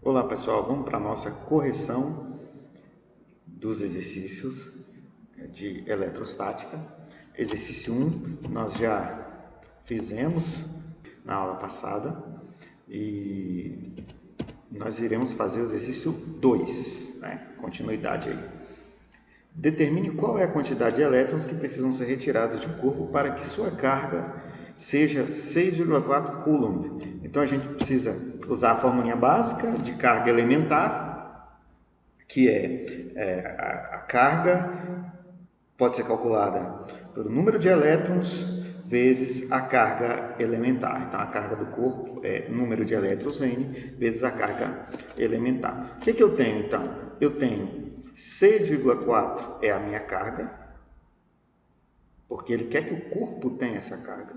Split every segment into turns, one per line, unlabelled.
Olá pessoal, vamos para a nossa correção dos exercícios de eletrostática. Exercício 1 nós já fizemos na aula passada e nós iremos fazer o exercício 2, né? Continuidade aí. Determine qual é a quantidade de elétrons que precisam ser retirados de um corpo para que sua carga seja 6,4 Coulomb. Então a gente precisa usar a formulinha básica de carga elementar, que a carga pode ser calculada pelo número de elétrons vezes a carga elementar. Então a carga do corpo é número de elétrons N vezes a carga elementar. O que eu tenho então? Eu tenho 6,4 é a minha carga, porque ele quer que o corpo tenha essa carga.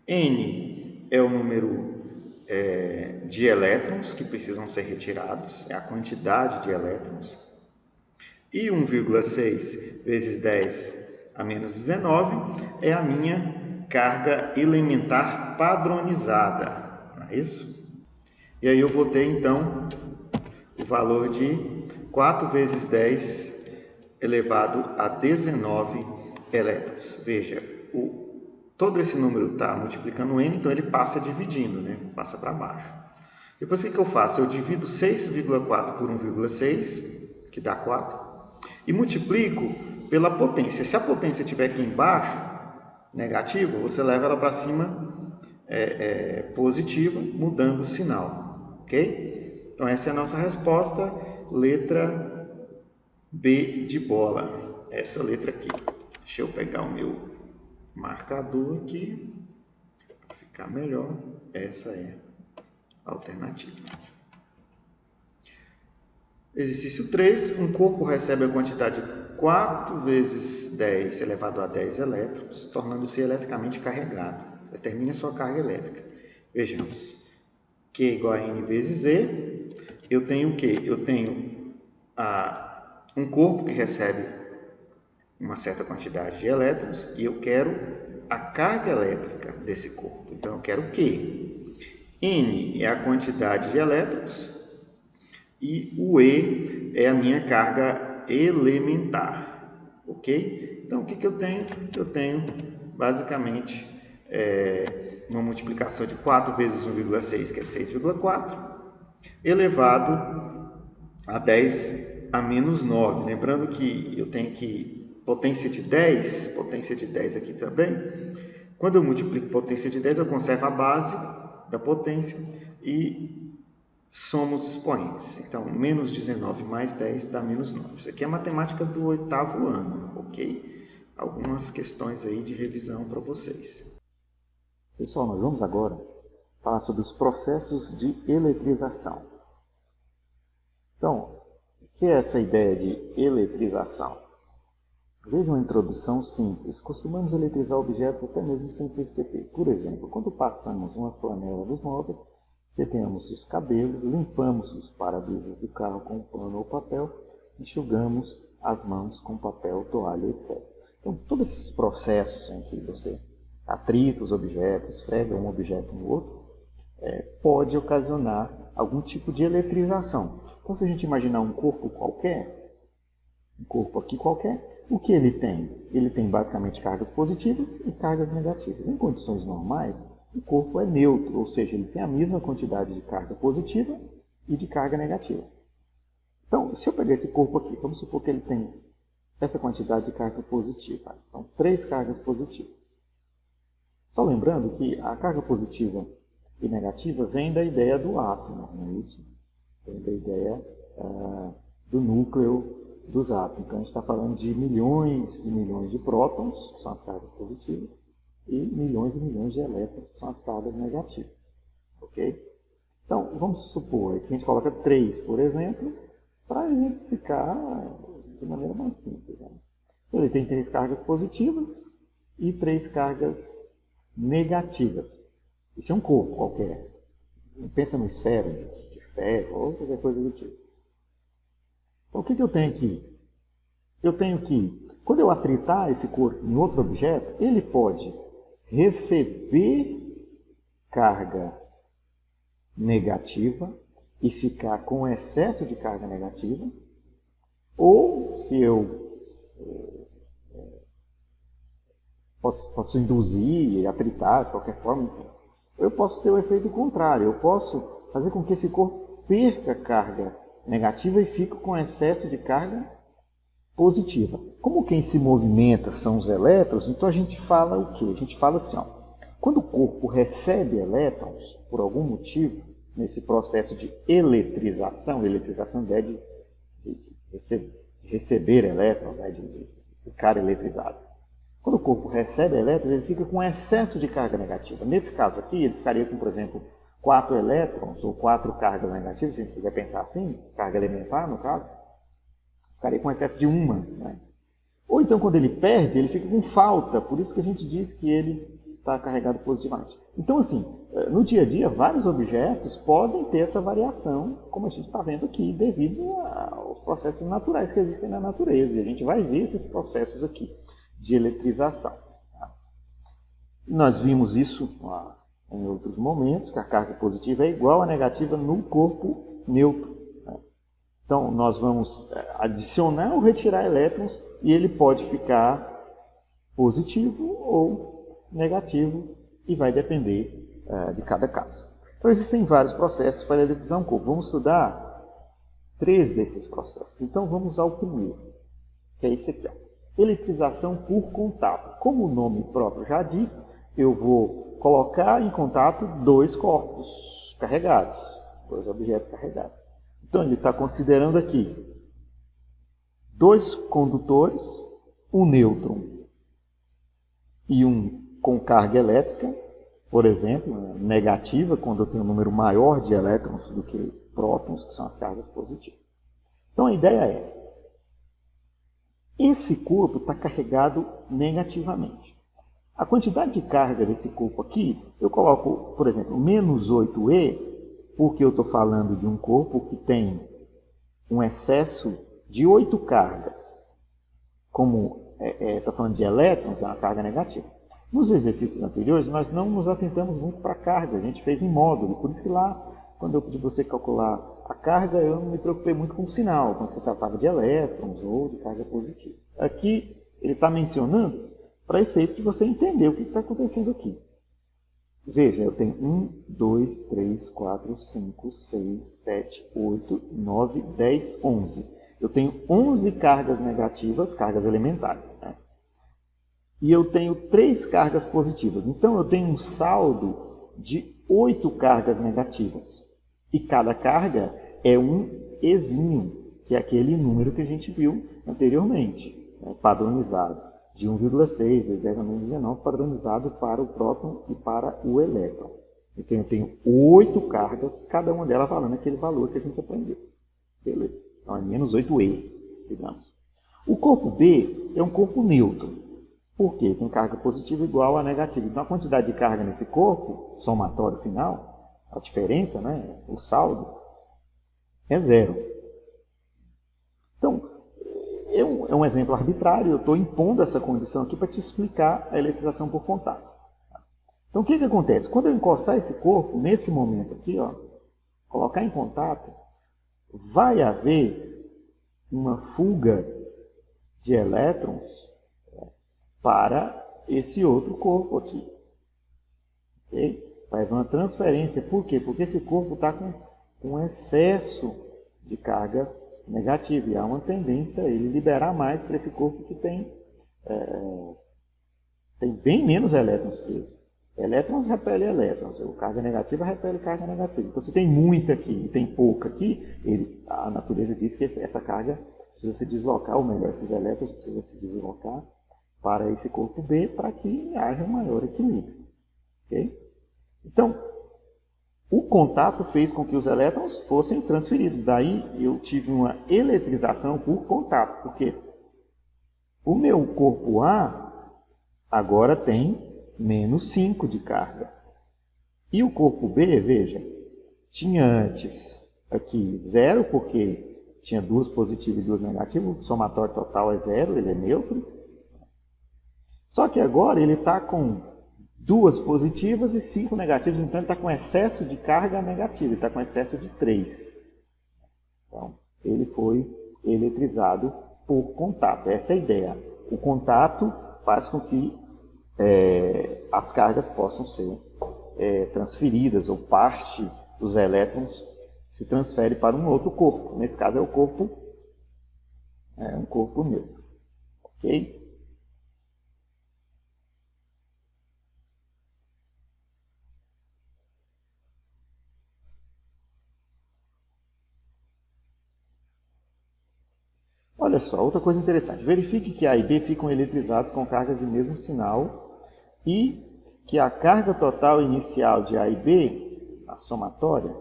N é o número de elétrons que precisam ser retirados, é a quantidade de elétrons. E 1,6 vezes 10 a menos 19 é a minha carga elementar padronizada, não é isso? E aí eu vou ter então o valor de 4 vezes 10 elevado a 19 elétrons. Veja, todo esse número está multiplicando n, então ele passa dividindo, né? Passa para baixo. Depois o que eu faço? Eu divido 6,4 por 1,6, que dá 4, e multiplico pela potência. Se a potência estiver aqui embaixo, negativa, você leva ela para cima positiva, mudando o sinal, ok? Então essa é a nossa resposta, letra B de bola, essa letra aqui. Deixa eu pegar o meu marcador aqui, para ficar melhor. Essa é a alternativa. Exercício 3. Um corpo recebe a quantidade de 4 vezes 10 elevado a 10 elétrons, tornando-se eletricamente carregado. Determine a sua carga elétrica. Vejamos. Q igual a N vezes E. Eu tenho o quê? Eu tenho um corpo que recebe uma certa quantidade de elétrons e eu quero a carga elétrica desse corpo. Então, eu quero Q. N é a quantidade de elétrons e o E é a minha carga elementar, ok? Então, o que eu tenho? Eu tenho, basicamente, uma multiplicação de 4 vezes 1,6, que é 6,4, elevado a 10 a menos 9. Lembrando que eu tenho que potência de 10 aqui também. Quando eu multiplico potência de 10, eu conservo a base da potência e somo os expoentes. Então, menos 19 mais 10 dá menos 9. Isso aqui é a matemática do 8º ano, ok? Algumas questões aí de revisão para vocês.
Pessoal, nós vamos agora falar sobre os processos de eletrização. Então, o que é essa ideia de eletrização? Veja uma introdução simples. Costumamos eletrizar objetos até mesmo sem perceber. Por exemplo, quando passamos uma flanela nos móveis, detemos os cabelos, limpamos os para-brisas do carro com pano ou papel, enxugamos as mãos com papel, toalha, etc. Então, todos esses processos em que você atrita os objetos, esfrega um objeto no outro, pode ocasionar algum tipo de eletrização. Então, se a gente imaginar um corpo qualquer, um corpo aqui qualquer, o que ele tem? Ele tem basicamente cargas positivas e cargas negativas. Em condições normais, o corpo é neutro, ou seja, ele tem a mesma quantidade de carga positiva e de carga negativa. Então, se eu pegar esse corpo aqui, vamos supor que ele tem essa quantidade de carga positiva. Então, 3 cargas positivas. Só lembrando que a carga positiva e negativa vem da ideia do átomo, não é isso? Vem da ideia do núcleo dos átomos. Então, a gente está falando de milhões e milhões de prótons, que são as cargas positivas, e milhões de elétrons, que são as cargas negativas. Ok? Então, vamos supor que a gente coloca 3, por exemplo, para exemplificar de maneira mais simples. Né? Então, ele tem 3 cargas positivas e 3 cargas negativas. Isso é um corpo qualquer. Pensa numa esfera de ferro ou qualquer coisa do tipo. Então, o que eu tenho aqui? Eu tenho que, quando eu atritar esse corpo em outro objeto, ele pode receber carga negativa e ficar com excesso de carga negativa, ou se eu posso induzir, atritar, de qualquer forma, enfim, eu posso ter o efeito contrário, eu posso fazer com que esse corpo perca carga negativa e fique com excesso de carga positiva. Como quem se movimenta são os elétrons, então a gente fala o quê? A gente fala assim, ó, quando o corpo recebe elétrons, por algum motivo, nesse processo de eletrização é de receber elétrons, né, de ficar eletrizado. Quando o corpo recebe elétrons, ele fica com excesso de carga negativa. Nesse caso aqui, ele ficaria com, por exemplo, 4 elétrons ou 4 cargas negativas, se a gente quiser pensar assim, carga elementar no caso, ficaria com excesso de uma. Né? Ou então, quando ele perde, ele fica com falta, por isso que a gente diz que ele está carregado positivamente. Então, assim, no dia a dia, vários objetos podem ter essa variação, como a gente está vendo aqui, devido aos processos naturais que existem na natureza. E a gente vai ver esses processos aqui de eletrização. Nós vimos isso em outros momentos, que a carga positiva é igual à negativa no corpo neutro. Né? Então, nós vamos adicionar ou retirar elétrons e ele pode ficar positivo ou negativo e vai depender de cada caso. Então, existem vários processos para eletrizar um corpo. Vamos estudar 3 desses processos. Então, vamos ao primeiro, que é esse aqui, ó. Eletrização por contato. Como o nome próprio já diz, eu vou colocar em contato 2 corpos carregados, 2 objetos carregados. Então, ele está considerando aqui 2 condutores, um nêutron e um com carga elétrica, por exemplo, negativa, quando eu tenho um número maior de elétrons do que prótons, que são as cargas positivas. Então, a ideia é, esse corpo está carregado negativamente. A quantidade de carga desse corpo aqui, eu coloco, por exemplo, menos 8e, porque eu estou falando de um corpo que tem um excesso de 8 cargas. Como está falando de elétrons, é uma carga negativa. Nos exercícios anteriores, nós não nos atentamos muito para a carga, a gente fez em módulo. Por isso que lá, quando eu pedi você calcular a carga, eu não me preocupei muito com o sinal, quando se tratava de elétrons ou de carga positiva. Aqui, ele está mencionando para efeito de você entender o que está acontecendo aqui. Veja, eu tenho 1, 2, 3, 4, 5, 6, 7, 8, 9, 10, 11. Eu tenho 11 cargas negativas, cargas elementares. Né? E eu tenho 3 cargas positivas. Então, eu tenho um saldo de 8 cargas negativas. E cada carga é um ezinho, que é aquele número que a gente viu anteriormente, né, padronizado, de 1,6 vezes 10 a menos 19, padronizado para o próton e para o elétron. Então, eu tenho 8 cargas, cada uma delas valendo aquele valor que a gente aprendeu. Beleza? Então, é menos 8e, digamos. O corpo B é um corpo neutro. Por quê? Tem carga positiva igual a negativa. Então, a quantidade de carga nesse corpo, somatório final, a diferença, né, o saldo, é 0. Então, é um exemplo arbitrário, eu estou impondo essa condição aqui para te explicar a eletrização por contato. Então, o que acontece? Quando eu encostar esse corpo, nesse momento aqui, ó, colocar em contato, vai haver uma fuga de elétrons para esse outro corpo aqui. Ok? Vai haver uma transferência. Por quê? Porque esse corpo está com excesso de carga negativa. E há uma tendência a ele liberar mais para esse corpo que tem bem menos elétrons que ele. Elétrons repelem elétrons. A carga negativa repele carga negativa. Então, se tem muita aqui e tem pouca aqui, a natureza diz que essa carga precisa se deslocar, ou melhor, esses elétrons precisam se deslocar para esse corpo B para que haja um maior equilíbrio. Ok? Então, o contato fez com que os elétrons fossem transferidos. Daí eu tive uma eletrização por contato, porque o meu corpo A agora tem menos 5 de carga. E o corpo B, veja, tinha antes aqui 0, porque tinha 2 positivas e 2 negativas, o somatório total é 0, ele é neutro. Só que agora ele está com 2 positivas e 5 negativas, então ele está com excesso de carga negativa, ele está com excesso de 3. Então, ele foi eletrizado por contato. Essa é a ideia. O contato faz com que as cargas possam ser transferidas, ou parte dos elétrons se transfere para um outro corpo. Nesse caso é um corpo neutro. Ok? Olha só, outra coisa interessante. Verifique que A e B ficam eletrizados com cargas de mesmo sinal e que a carga total inicial de A e B, a somatória,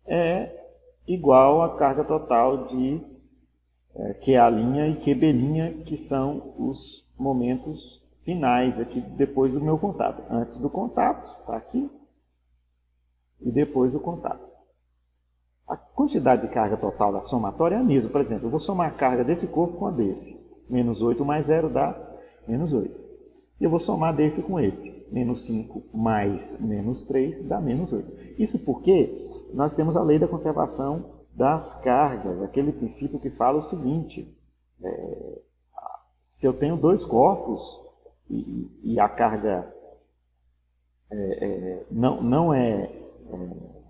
é igual à carga total de QA' e QB', que são os momentos finais aqui depois do meu contato. Antes do contato, está aqui, e depois do contato. A quantidade de carga total da somatória é a mesma. Por exemplo, eu vou somar a carga desse corpo com a desse. Menos 8 mais 0 dá menos 8. E eu vou somar desse com esse. Menos 5 mais menos 3 dá menos 8. Isso porque nós temos a lei da conservação das cargas, aquele princípio que fala o seguinte: se eu tenho 2 corpos e a carga não é,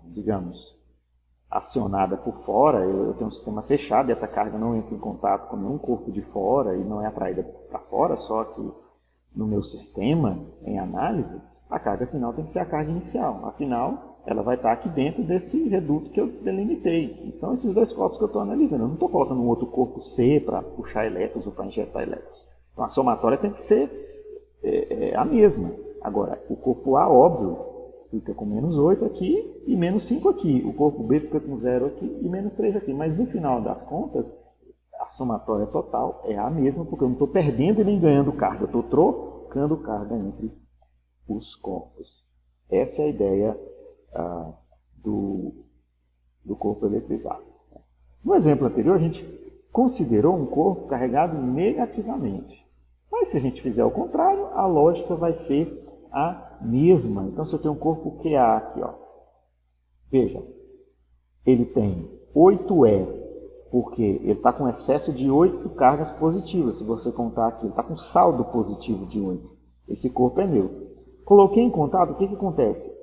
digamos, acionada por fora, eu tenho um sistema fechado e essa carga não entra em contato com nenhum corpo de fora e não é atraída para fora, só que no meu sistema, em análise, a carga final tem que ser a carga inicial. Afinal, ela vai estar aqui dentro desse reduto que eu delimitei. E são esses 2 corpos que eu estou analisando. Eu não estou colocando um outro corpo C para puxar elétrons ou para injetar elétrons. Então, a somatória tem que ser a mesma. Agora, o corpo A, óbvio, fica com menos 8 aqui e menos 5 aqui. O corpo B fica com 0 aqui e menos 3 aqui. Mas no final das contas, a somatória total é a mesma, porque eu não estou perdendo e nem ganhando carga. Eu estou trocando carga entre os corpos. Essa é a ideia do corpo eletrizado. No exemplo anterior, a gente considerou um corpo carregado negativamente. Mas se a gente fizer o contrário, a lógica vai ser a mesma. Então, se eu tenho um corpo QA aqui, ó, veja, ele tem 8E, porque ele está com excesso de 8 cargas positivas. Se você contar aqui, ele está com saldo positivo de 8. Esse corpo é neutro. Coloquei em contato, o que acontece?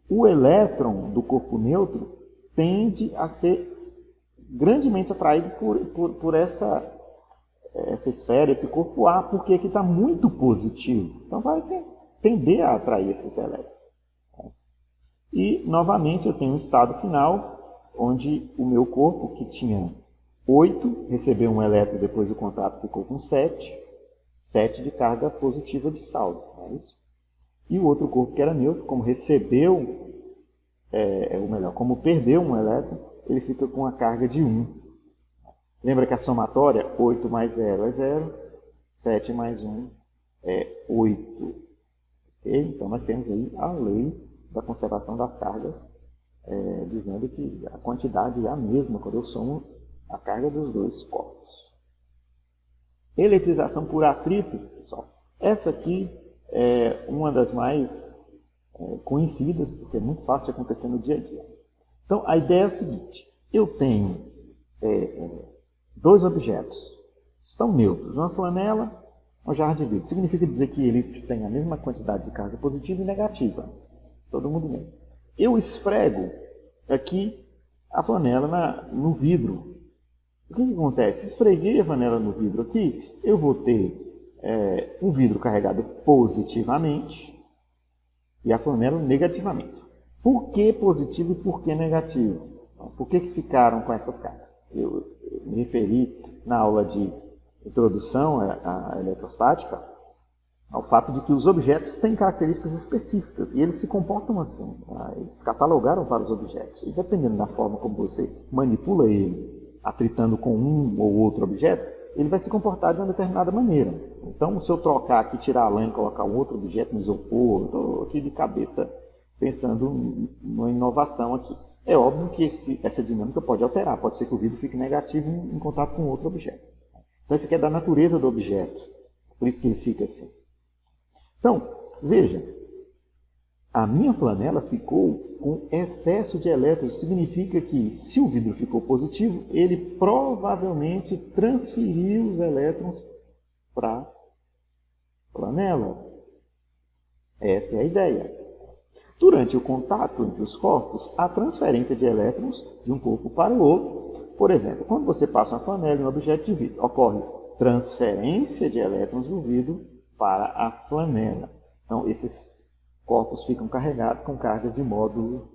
O elétron do corpo neutro tende a ser grandemente atraído por essa esfera, esse corpo A, porque aqui está muito positivo. Então, vai tender a atrair esses elétrons. E, novamente, eu tenho um estado final, onde o meu corpo, que tinha 8, recebeu um elétron depois do contato, ficou com 7 de carga positiva de saldo. Não é isso? E o outro corpo, que era neutro, como recebeu, como perdeu um elétron, ele fica com a carga de 1. Lembra que a somatória, 8 mais 0 é 0, 7 mais 1 é 8. Okay? Então, nós temos aí a lei da conservação das cargas, dizendo que a quantidade é a mesma quando eu somo a carga dos 2 corpos. Eletrização por atrito, pessoal. Essa aqui é uma das mais conhecidas, porque é muito fácil de acontecer no dia a dia. Então, a ideia é o seguinte: eu tenho 2 objetos, estão neutros, uma flanela, uma jarra de vidro. Significa dizer que eles têm a mesma quantidade de carga positiva e negativa. Todo mundo neutro. Eu esfrego aqui a flanela no vidro. O que acontece? Se esfreguei a flanela no vidro aqui, eu vou ter um vidro carregado positivamente e a flanela negativamente. Por que positivo e por que negativo? Por que ficaram com essas cargas? Eu me referi na aula de introdução à eletrostática ao fato de que os objetos têm características específicas e eles se comportam assim. Eles catalogaram para os objetos. E dependendo da forma como você manipula ele, atritando com um ou outro objeto, ele vai se comportar de uma determinada maneira. Então, se eu trocar aqui, tirar a lã e colocar um outro objeto no isopor, estou aqui de cabeça pensando numa inovação aqui. É óbvio que essa dinâmica pode alterar, pode ser que o vidro fique negativo em contato com outro objeto. Então, isso aqui é da natureza do objeto, por isso que ele fica assim. Então, Veja, a minha flanela ficou com excesso de elétrons. Significa que, se o vidro ficou positivo, ele provavelmente transferiu os elétrons para a flanela. Essa é a ideia. Durante o contato entre os corpos, há transferência de elétrons de um corpo para o outro. Por exemplo, quando você passa uma flanela em um objeto de vidro, ocorre transferência de elétrons do vidro para a flanela. Então, esses corpos ficam carregados com cargas de módulo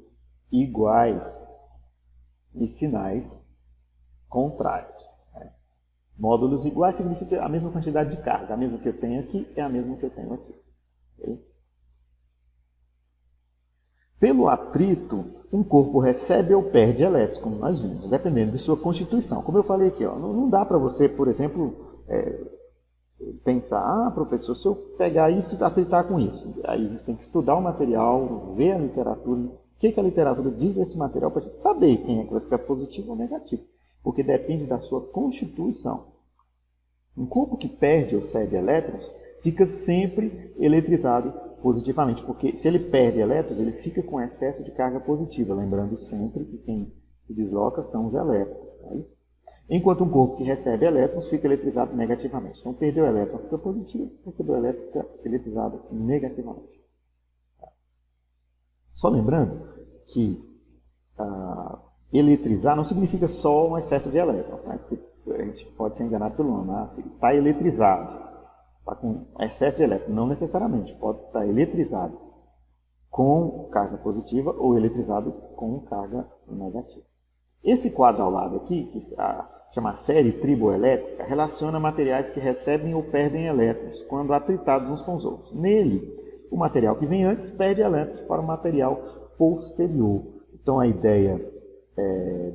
iguais e sinais contrários. Módulos iguais significa a mesma quantidade de carga. A mesma que eu tenho aqui é a mesma que eu tenho aqui. Okay? Pelo atrito, um corpo recebe ou perde elétrons, como nós vimos, dependendo de sua constituição. Como eu falei aqui, não dá para você, por exemplo, pensar, professor, se eu pegar isso e atritar com isso. Aí a gente tem que estudar o material, ver a literatura, o que a literatura diz desse material, para a gente saber quem é que vai ficar positivo ou negativo. Porque depende da sua constituição. Um corpo que perde ou cede elétrons fica sempre eletrizado positivamente, porque se ele perde elétrons, ele fica com excesso de carga positiva, lembrando sempre que quem se desloca são os elétrons. É isso? Enquanto um corpo que recebe elétrons fica eletrizado negativamente. Então, perdeu elétron, fica positivo, recebeu elétron, fica eletrizado negativamente. Só lembrando que eletrizar não significa só um excesso de elétrons. Né? A gente pode ser enganado pelo nome. Está eletrizado, está com excesso de elétrons. Não necessariamente, pode estar eletrizado com carga positiva ou eletrizado com carga negativa. Esse quadro ao lado aqui, que chama série triboelétrica, relaciona materiais que recebem ou perdem elétrons quando atritados uns com os outros. Nele, o material que vem antes perde elétrons para o material posterior. Então, a ideia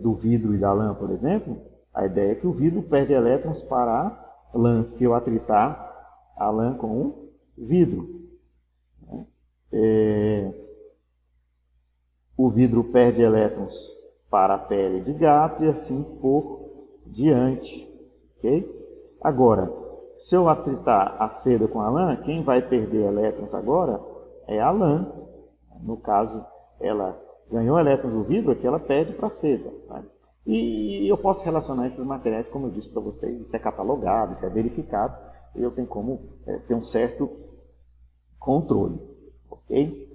do vidro e da lã, por exemplo, a ideia é que o vidro perde elétrons para a lã, se eu atritar a lã com o vidro. O vidro perde elétrons para a pele de gato e assim por diante. Okay? Agora, se eu atritar a seda com a lã, quem vai perder elétrons agora é a lã. No caso, ela ganhou elétrons do vidro, aqui ela perde para a seda. Tá? E eu posso relacionar esses materiais, como eu disse para vocês, isso é catalogado, isso é verificado, e eu tenho como ter um certo controle. Ok?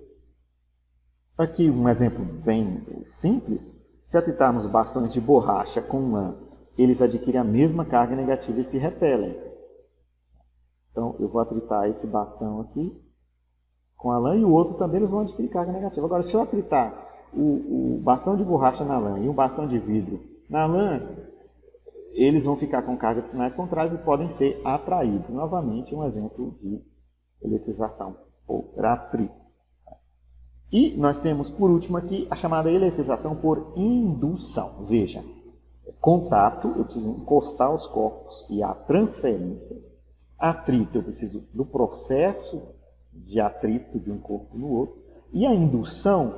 Aqui um exemplo bem simples. Se atritarmos bastões de borracha com lã, eles adquirem a mesma carga negativa e se repelem. Então, eu vou atritar esse bastão aqui com a lã e o outro também eles vão adquirir carga negativa. Agora, se eu atritar o bastão de borracha na lã e o bastão de vidro na lã, eles vão ficar com carga de sinais contrários e podem ser atraídos. Novamente, um exemplo de eletrização por atrito. E nós temos, por último aqui, a chamada eletrização por indução. Veja, contato, eu preciso encostar os corpos e a transferência. Atrito, eu preciso do processo de atrito de um corpo no outro. E a indução,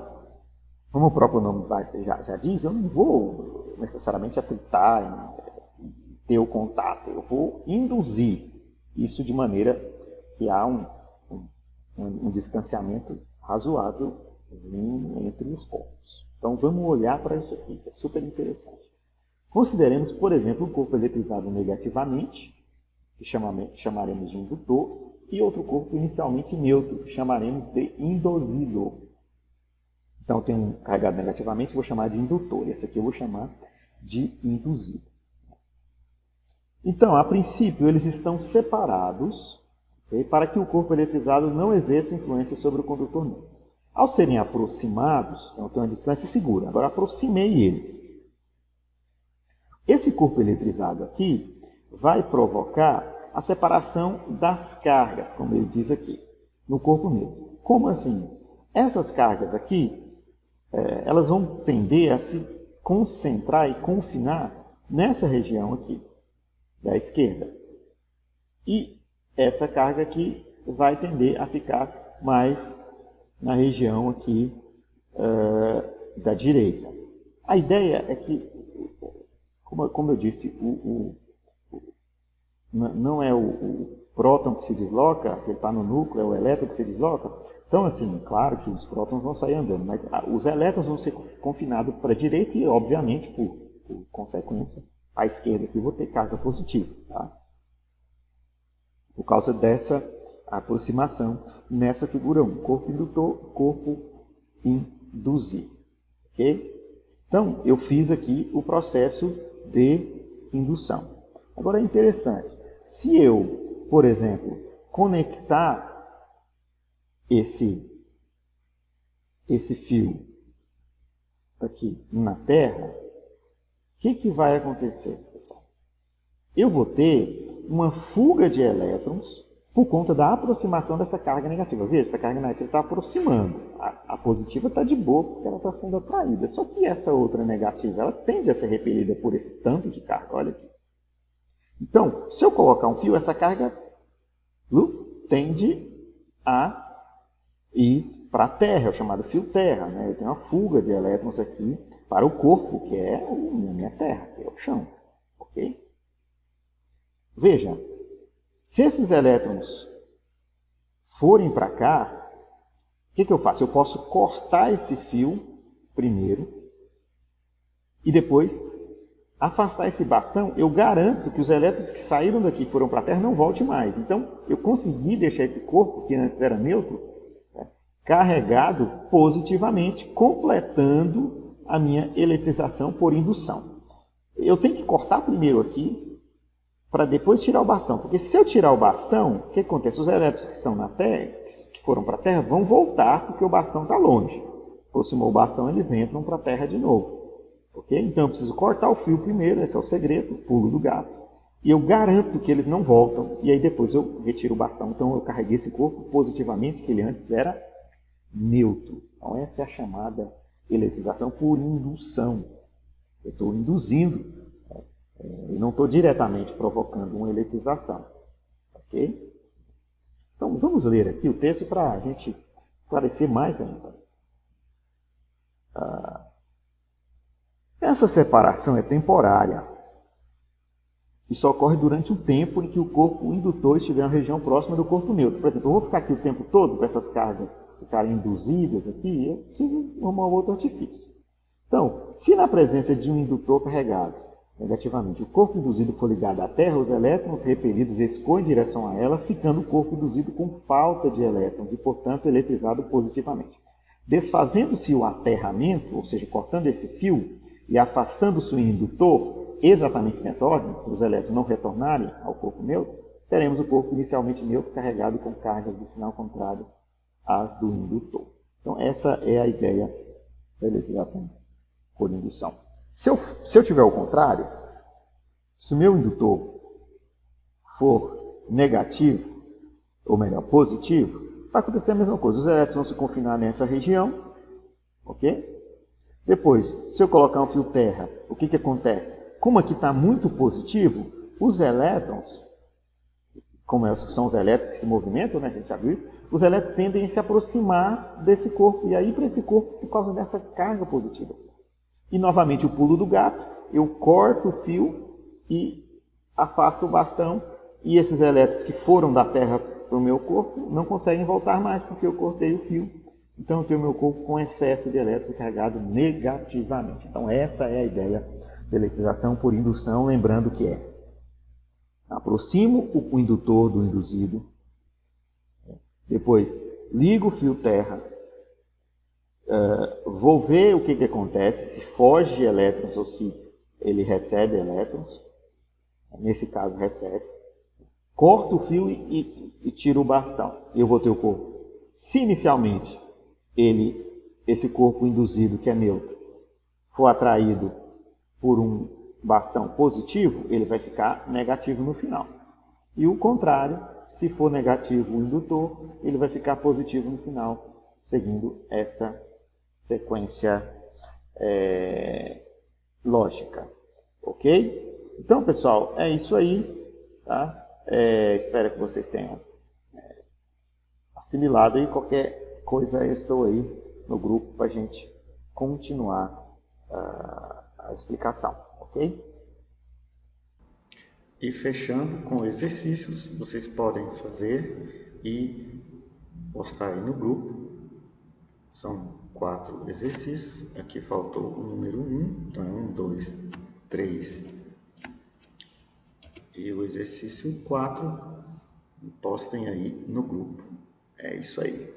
como o próprio nome já diz, eu não vou necessariamente atritar, ter o contato. Eu vou induzir isso de maneira que há um distanciamento razoável entre os corpos. Então vamos olhar para isso aqui, que é super interessante. Consideremos, por exemplo, um corpo eletrizado negativamente, que chamaremos de indutor, e outro corpo inicialmente neutro, que chamaremos de induzidor. Então eu tenho um carregado negativamente, vou chamar de indutor, esse aqui eu vou chamar de induzido. Então, a princípio, eles estão separados, okay, para que o corpo eletrizado não exerça influência sobre o condutor neutro. Ao serem aproximados, então tem uma distância segura, agora aproximei eles. Esse corpo eletrizado aqui vai provocar a separação das cargas, como ele diz aqui, no corpo neutro. Como assim? Essas cargas aqui, elas vão tender a se concentrar e confinar nessa região aqui, da esquerda. E essa carga aqui vai tender a ficar mais na região aqui da direita. A ideia é que, como eu disse, não é o próton que se desloca, se ele está no núcleo, é o elétron que se desloca. Então, assim, claro que os prótons vão sair andando, mas os elétrons vão ser confinados para a direita e, obviamente, por consequência, à esquerda aqui vou ter carga positiva, tá? Por causa dessa aproximação nessa figura 1, corpo indutor, corpo induzido, ok? Então, eu fiz aqui o processo de indução. Agora é interessante, se eu, por exemplo, conectar esse fio aqui na Terra, o que vai acontecer, pessoal? Eu vou ter uma fuga de elétrons por conta da aproximação dessa carga negativa. Veja, essa carga negativa está aproximando. A positiva está de boa porque ela está sendo atraída. Só que essa outra negativa, ela tende a ser repelida por esse tanto de carga. Olha aqui. Então, se eu colocar um fio, essa carga tende a ir para a Terra, é o chamado fio Terra, né? Eu tenho uma fuga de elétrons aqui para o corpo, que é a minha Terra, que é o chão. Ok? Veja, se esses elétrons forem para cá, o que eu faço? Eu posso cortar esse fio primeiro e depois afastar esse bastão. Eu garanto que os elétrons que saíram daqui e foram para a Terra não voltem mais. Então, eu consegui deixar esse corpo, que antes era neutro, carregado positivamente, completando a minha eletrização por indução. Eu tenho que cortar primeiro aqui, para depois tirar o bastão. Porque se eu tirar o bastão, o que acontece? Os elétrons que estão na Terra, que foram para a Terra, vão voltar porque o bastão está longe. Aproximou o bastão, eles entram para a Terra de novo. Okay? Então eu preciso cortar o fio primeiro, esse é o segredo, o pulo do gato. E eu garanto que eles não voltam, e aí depois eu retiro o bastão. Então eu carreguei esse corpo positivamente, que ele antes era neutro. Então essa é a chamada eletrização por indução. Eu estou induzindo. Eu não estou diretamente provocando uma eletrização. Ok? Então, vamos ler aqui o texto para a gente esclarecer mais ainda. Essa separação é temporária e só ocorre durante o tempo em que o corpo indutor estiver na região próxima do corpo neutro. Por exemplo, eu vou ficar aqui o tempo todo para essas cargas ficarem induzidas aqui, eu preciso arrumar outro artifício. Então, se na presença de um indutor carregado negativamente, o corpo induzido for ligado à Terra, os elétrons repelidos escoam em direção a ela, ficando o corpo induzido com falta de elétrons e, portanto, eletrizado positivamente. Desfazendo-se o aterramento, ou seja, cortando esse fio e afastando-se o indutor, exatamente nessa ordem, para os elétrons não retornarem ao corpo neutro, teremos o corpo inicialmente neutro carregado com cargas de sinal contrário às do indutor. Então, essa é a ideia da eletrização por indução. Se eu tiver o contrário, se o meu indutor for negativo, ou melhor, positivo, vai acontecer a mesma coisa. Os elétrons vão se confinar nessa região, ok? Depois, se eu colocar um fio terra, o que acontece? Como aqui está muito positivo, os elétrons, como são os elétrons que se movimentam, né? A gente já viu isso, os elétrons tendem a se aproximar desse corpo, e aí para esse corpo por causa dessa carga positiva. E novamente o pulo do gato, eu corto o fio e afasto o bastão, e esses elétrons que foram da Terra para o meu corpo não conseguem voltar mais porque eu cortei o fio. Então eu tenho o meu corpo com excesso de elétrons carregado negativamente. Então essa é a ideia da eletrização por indução, lembrando que aproximo o indutor do induzido, depois ligo o fio terra, vou ver o que acontece, se foge elétrons ou se ele recebe elétrons. Nesse caso, recebe. Corto o fio e tiro o bastão. Eu vou ter o corpo. Se inicialmente esse corpo induzido, que é neutro, for atraído por um bastão positivo, ele vai ficar negativo no final. E o contrário, se for negativo o indutor, ele vai ficar positivo no final, seguindo essa sequência lógica. Ok? Então, pessoal, é isso aí. Tá? Espero que vocês tenham assimilado, e qualquer coisa eu estou aí no grupo para a gente continuar a explicação. Ok?
E fechando com exercícios, vocês podem fazer e postar aí no grupo. São 4 exercícios. Aqui faltou o número 1, então é 1, 2, 3. E o exercício 4, postem aí no grupo. É isso aí.